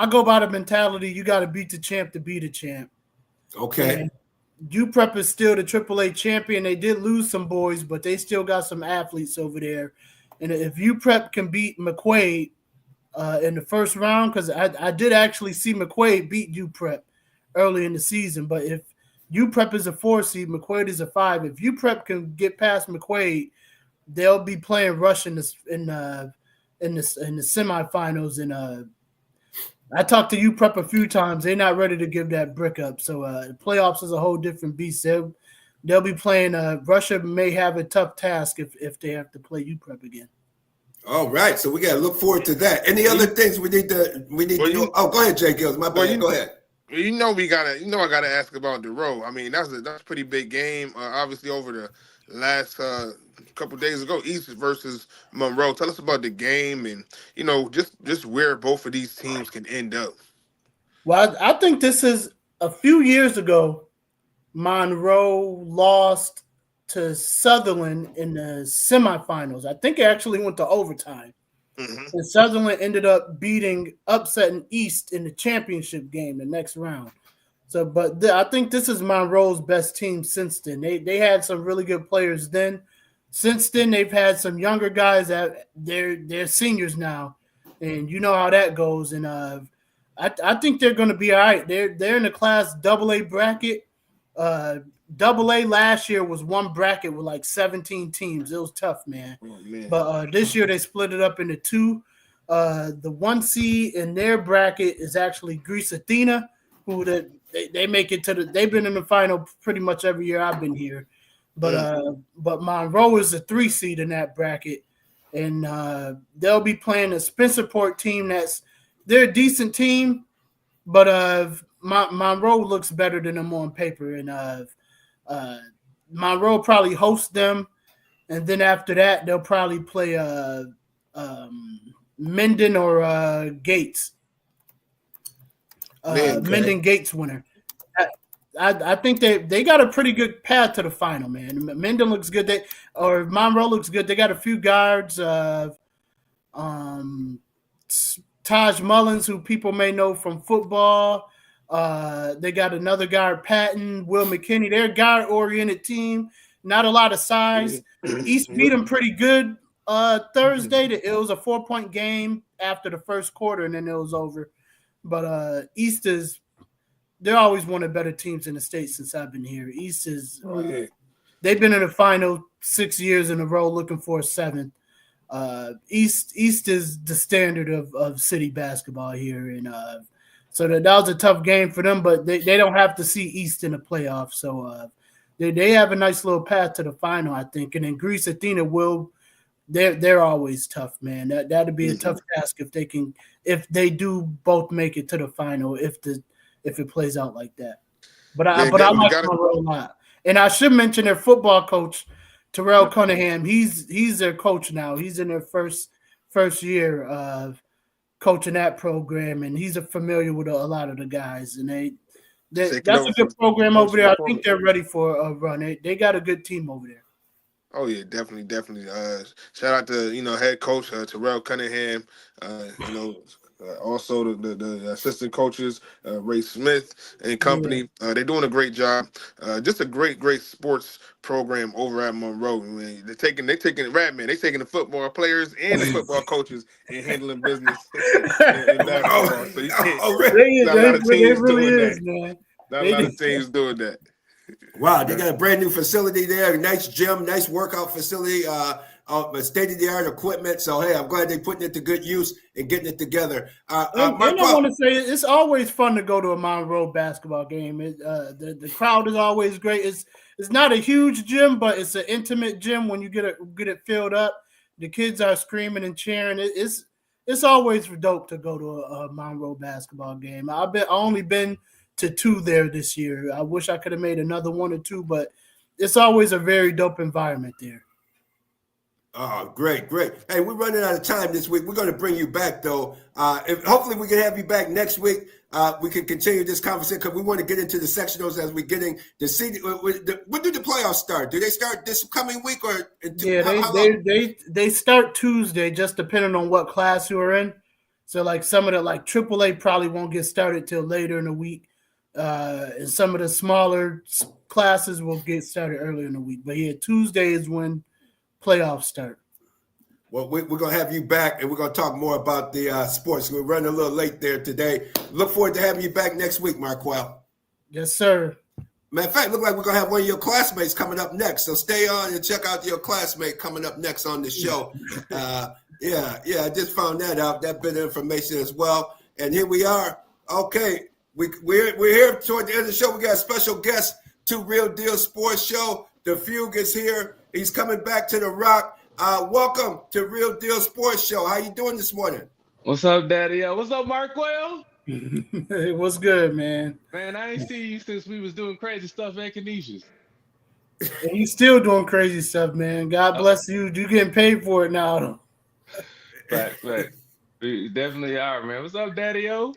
go by the mentality you got to beat the champ to be the champ. Okay. And UPrep is still the AAA champion. They did lose some boys, but they still got some athletes over there. And if UPrep can beat McQuaid in the first round, because I did actually see McQuaid beat UPrep early in the season, but if UPrep is a 4 seed, McQuaid is a 5. If UPrep can get past McQuaid, they'll be playing Rush in the semifinals. And I talked to UPrep a few times. They're not ready to give that brick up. So playoffs is a whole different beast. They'll be playing. Russia may have a tough task if they have to play UPrep again. All right, so we got to look forward to that. Any other things we need to do? Oh, go ahead, J-GILLZ. My bad. Go ahead. I gotta ask about the row. I mean, that's a pretty big game. Obviously, over the last couple days ago, East versus Monroe. Tell us about the game and just where both of these teams can end up. Well, I think this is a few years ago. Monroe lost to Sutherland in the semifinals. I think it actually went to overtime. Mm-hmm. And Sutherland ended up upsetting East in the championship game the next round. So, but I think this is Monroe's best team since then. They had some really good players then. Since then, they've had some younger guys that they're seniors now, and you know how that goes. And I think they're going to be all right. They're in the Class AA bracket. AA last year was one bracket with like 17 teams. It was tough, man. Oh, man. But this year they split it up into 2. The 1 seed in their bracket is actually Greece Athena, who they make it to they've been in the final pretty much every year I've been here. But Monroe is a 3 seed in that bracket, and they'll be playing a Spencerport team they're a decent team, but Monroe looks better than them on paper, and Monroe probably hosts them, and then after that they'll probably play Minden or Gates. Minden Gates winner. I think they got a pretty good path to the final, man. Minden looks good. Monroe looks good. They got a few guards. Taj Mullins, who people may know from football. They got another guard, Patton, Will McKinney. They're a guard-oriented team. Not a lot of size. East beat them pretty good Thursday. It was a 4-point game after the first quarter, and then it was over. But East they're always one of the better teams in the state since I've been here. East is they've been in the final 6 years in a row, looking for a 7th. East is the standard of city basketball here, and so that was a tough game for them. But they don't have to see East in the playoffs, so they have a nice little path to the final, I think. And then Greece Athena they're always tough, man. That'd be a tough task if they do both make it to the final if it plays out like that. But I like Monroe a lot. And I should mention their football coach, Terrell Cunningham. He's their coach now. He's in their first year of coaching that program, and he's familiar with a lot of the guys. And that's a good program over there. I think they're ready for a run. They got a good team over there. Oh yeah, definitely. Shout out to head coach Terrell Cunningham. Also, the assistant coaches, Ray Smith and company, they're doing a great job. Just a great sports program over at Monroe. I mean, they're taking the football players and the football coaches and handling business in basketball. So you can't. Not a lot of teams doing that. Man. Not a lot of teams doing that. Wow, they got a brand new facility there, nice gym, nice workout facility, state-of-the-art equipment. So, hey, I'm glad they're putting it to good use and getting it together. And I want to say it's always fun to go to a Monroe basketball game. The crowd is always great. It's not a huge gym, but it's an intimate gym when you get it filled up. The kids are screaming and cheering. It's always dope to go to a Monroe basketball game. I only been to 2 there this year. I wish I could have made another 1 or 2, but it's always a very dope environment there. Oh, great. Hey, we're running out of time this week. We're going to bring you back, though. Hopefully we can have you back next week. We can continue this conversation because we want to get into the sectionals as we're getting the seed. When do the playoffs start? Do they start this coming week or? They start Tuesday, just depending on what class you are in. So like some of the AAA probably won't get started till later in the week. And some of the smaller classes will get started earlier in the week. But yeah, Tuesday is when playoffs start. Well, we're going to have you back, and we're going to talk more about the sports. We're running a little late there today. Look forward to having you back next week, Marquel. Yes, sir. Matter of fact, look like we're going to have one of your classmates coming up next. So stay on and check out your classmate coming up next on the show. Yeah, I just found that out, that bit of information as well. And here we are. Okay, we're here toward the end of the show. We got a special guest to Real Deal Sports Show. The Fugue is here. He's coming back to the Rock. Welcome to Real Deal Sports Show. How you doing this morning? What's up, Daddy? What's up, Marquel? Hey, what's good, man? Man, I ain't seen you since we was doing crazy stuff at Canisius. And you still doing crazy stuff, man. God bless you. You getting paid for it now. Right. We definitely are, man. What's up, Daddy-O?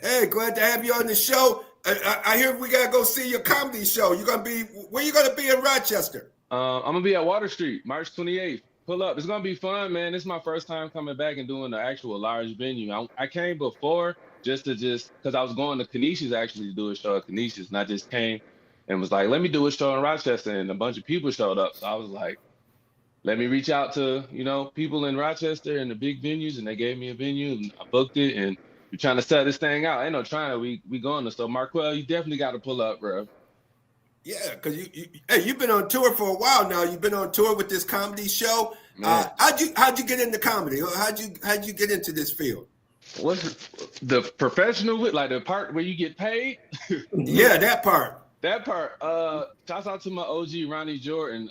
Hey, glad to have you on the show. I hear we gotta go see your comedy show. Where you gonna be in Rochester? I'm gonna be at Water Street, March 28th. Pull up. It's gonna be fun, man. This is my first time coming back and doing the actual large venue. I came before just because I was going to Canisius actually to do a show at Canisius, and I just came and was like, let me do a show in Rochester, and a bunch of people showed up. So I was like, let me reach out to people in Rochester and the big venues, and they gave me a venue, and I booked it, and we're trying to set this thing out. Ain't no trying to. We going to. So Marquel, you definitely got to pull up, bro. Yeah, because you've been on tour for a while now. You've been on tour with this comedy show. How'd you get into comedy? How'd you get into this field? What's the professional with, like the part where you get paid? Yeah, that part. That part. Shouts out to my OG Ronnie Jordan.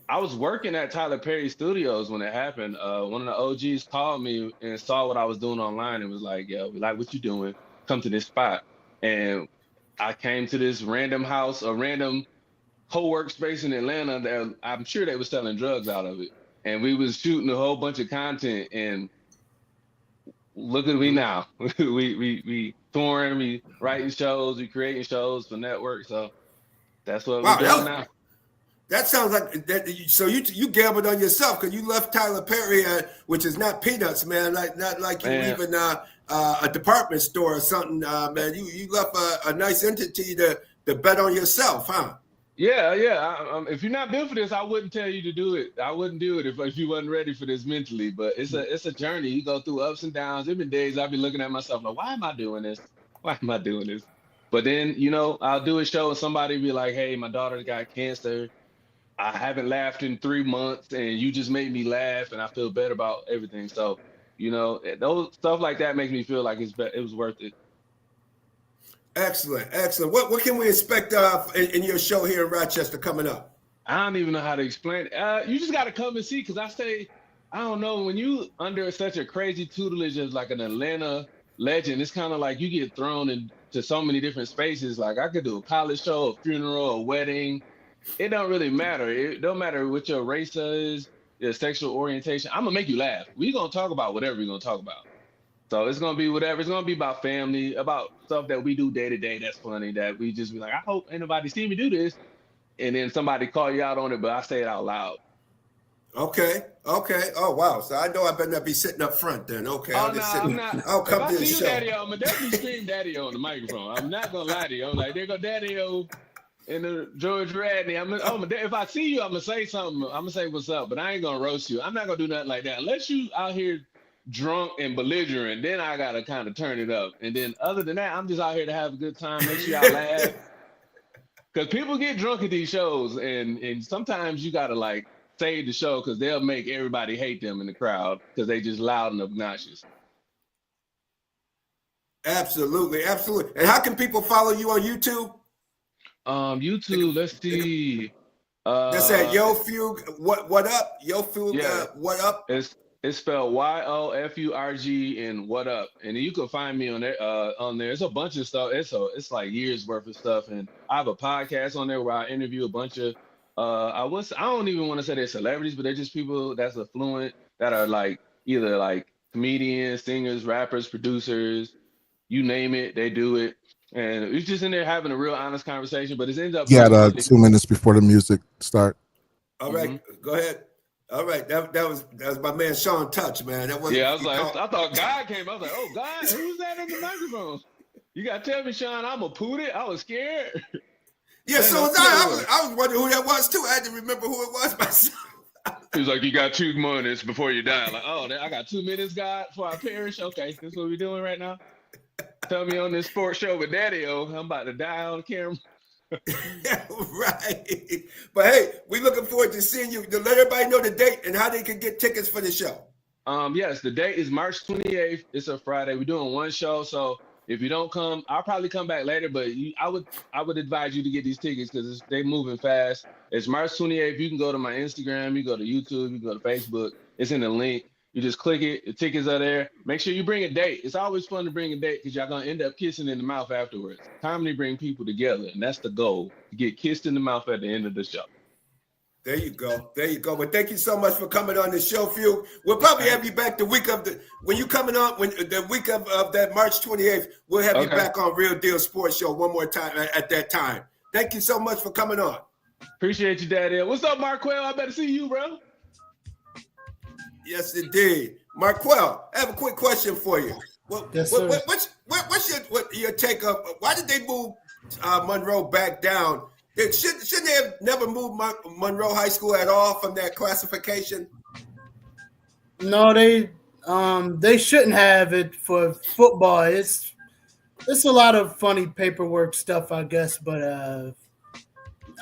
I was working at Tyler Perry Studios when it happened. One of the OGs called me and saw what I was doing online and was like, "Yo, we like what you doing. Come to this spot." And I came to this random house, a random co-work space in Atlanta that I'm sure they were selling drugs out of it. And we was shooting a whole bunch of content, and look at me now. we touring, we writing shows, we creating shows for networks. So that's what we're doing now. That sounds like that. So you gambled on yourself because you left Tyler Perry, which is not peanuts, man. Not like you leaving a department store or something, man. You left a nice entity to bet on yourself, huh? Yeah. If you're not built for this, I wouldn't tell you to do it. I wouldn't do it if you wasn't ready for this mentally. But it's a journey. You go through ups and downs. There've been days I'll be looking at myself like, why am I doing this? Why am I doing this? But then I'll do a show and somebody be like, hey, my daughter got cancer. I haven't laughed in 3 months, and you just made me laugh, and I feel better about everything. So, those stuff like that makes me feel like it was worth it. Excellent. What can we expect in your show here in Rochester coming up? I don't even know how to explain it. You just got to come and see, because I don't know, when you under such a crazy tutelage as like an Atlanta legend, it's kind of like you get thrown into so many different spaces. Like I could do a college show, a funeral, a wedding. It don't really matter. It don't matter what your race is, your sexual orientation. I'm going to make you laugh. We're going to talk about whatever we're going to talk about. So it's going to be whatever. It's going to be about family, about stuff that we do day to day that's funny, that we just be like, I hope ain't nobody see me do this. And then somebody call you out on it, but I say it out loud. Okay. Oh wow. So I know I better not be sitting up front then. Okay. Oh no, I'm not. I'll come if to I the see you, show. Daddy-O, I'm gonna definitely scream Daddy-O on the microphone. I'm not gonna lie to you. I'm like, there go Daddy-O and the George Radney. If I see you, I'm gonna say something. I'm gonna say what's up, but I ain't gonna roast you. I'm not gonna do nothing like that unless you out here drunk and belligerent. Then I gotta kind of turn it up. And then other than that, I'm just out here to have a good time, make sure y'all laugh. Because people get drunk at these shows, and sometimes you gotta like save the show because they'll make everybody hate them in the crowd because they just loud and obnoxious. Absolutely. And how can people follow you on YouTube? YouTube. Let's see. Just at Yo Fugue. What up? Yo Fugue. Yeah. What up? It's spelled YOFURG and what up, and you can find me on there. It's a bunch of stuff. It's like years worth of stuff, and I have a podcast on there where I interview a bunch of. I don't even want to say they're celebrities, but they're just people that's affluent that are like either like comedians, singers, rappers, producers, you name it, they do it, and it's just in there having a real honest conversation. But it ends up. Yeah, 2 minutes before the music start. All right, Go ahead. All right, that was my man Sean Touch, man. That was I was like, I thought God came. I was like, oh God, who's that in the microphone? You gotta tell me, Sean. I'm a pooted. I was scared. Yeah, so I was wondering who that was too. I had to remember who it was myself. He was like, you got 2 minutes before you die. I'm like, oh, I got 2 minutes, God, before I perish. Okay, this is what we're doing right now. Tell me on this sports show with Daddy-O, I'm about to die on camera. Right. But hey, we're looking forward to seeing you. To let everybody know the date and how they can get tickets for the show. Yes, the date is March 28th. It's a Friday. We're doing one show, so if you don't come, I'll probably come back later. But I would advise you to get these tickets because they're moving fast. It's March 28th. You can go to my Instagram, you go to YouTube, you go to Facebook. It's in the link. You just click it. The tickets are there. Make sure you bring a date. It's always fun to bring a date because y'all gonna end up kissing in the mouth afterwards. Comedy bring people together, and that's the goal: to get kissed in the mouth at the end of the show. There you go. Well, thank you so much for coming on the show, Fugue. We'll probably have you back the week of when you coming on the week of that March 28th. We'll have you back on Real Deal Sports Show one more time at that time. Thank you so much for coming on. Appreciate you, Daddy. What's up, Marquell? I better see you, bro. Yes, indeed. Marquell, I have a quick question for you. Yes, sir. What's your take of why did they move Monroe back down? Shouldn't they have never moved Monroe High School at all from that classification? No, they shouldn't have it for football. It's a lot of funny paperwork stuff, I guess, but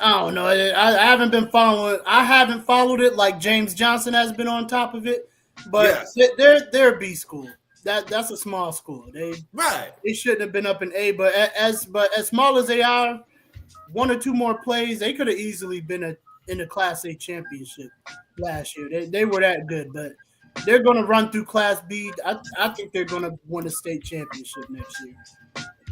I don't know. I haven't been following. I haven't followed it like James Johnson has been on top of it. But yes. They're a B school. That's a small school. They shouldn't have been up in A. But as small as they are, 1 or 2 more plays, they could have easily been in the Class A championship last year. They were that good. But they're going to run through Class B. I think they're going to win a state championship next year.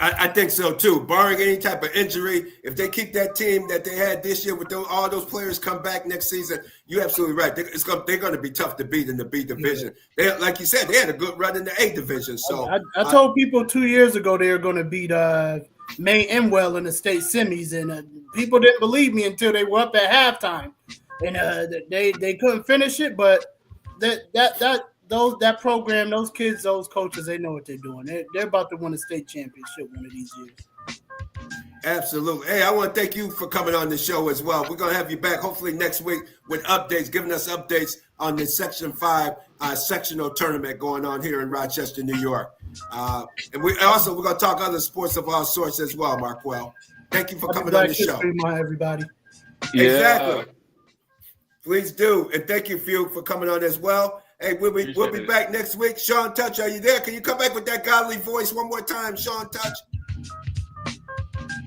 I think so too. Barring any type of injury, if they keep that team that they had this year with all those players come back next season, you're absolutely right. They're going to be tough to beat in the B division. They, like you said, they had a good run in the A division. So I told people 2 years ago they were going to beat May Inwell in the state semis, and people didn't believe me until they were up at halftime, and they couldn't finish it. But that program, those kids, those coaches, they know what they're doing. They're about to win a state championship one of these years. Absolutely. Hey, I want to thank you for coming on the show as well. We're going to have you back hopefully next week with updates, giving us updates on the Section 5 sectional tournament going on here in Rochester, New York. And we're going to talk other sports of all sorts as well, Marquell. Thank you for coming on the show. Everybody. Yeah. Exactly. Please do. And thank you, Fugue, for coming on as well. Hey, we'll be back next week. Sean Touch, are you there? Can you come back with that godly voice one more time, Sean Touch?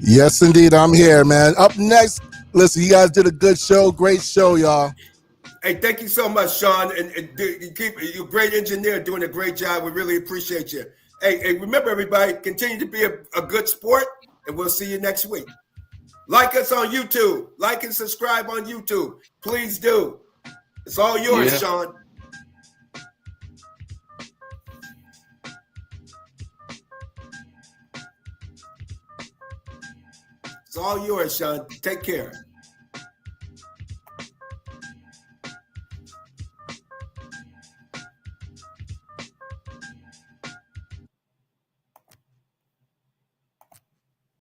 Yes, indeed. I'm here, man. Up next, listen, you guys did a good show. Great show, y'all. Hey, thank you so much, Sean. And you're a great engineer, doing a great job. We really appreciate you. Hey, remember, everybody, continue to be a good sport, and we'll see you next week. Like us on YouTube. Like and subscribe on YouTube. Please do. It's all yours, Sean. It's all yours, Sean. Take care.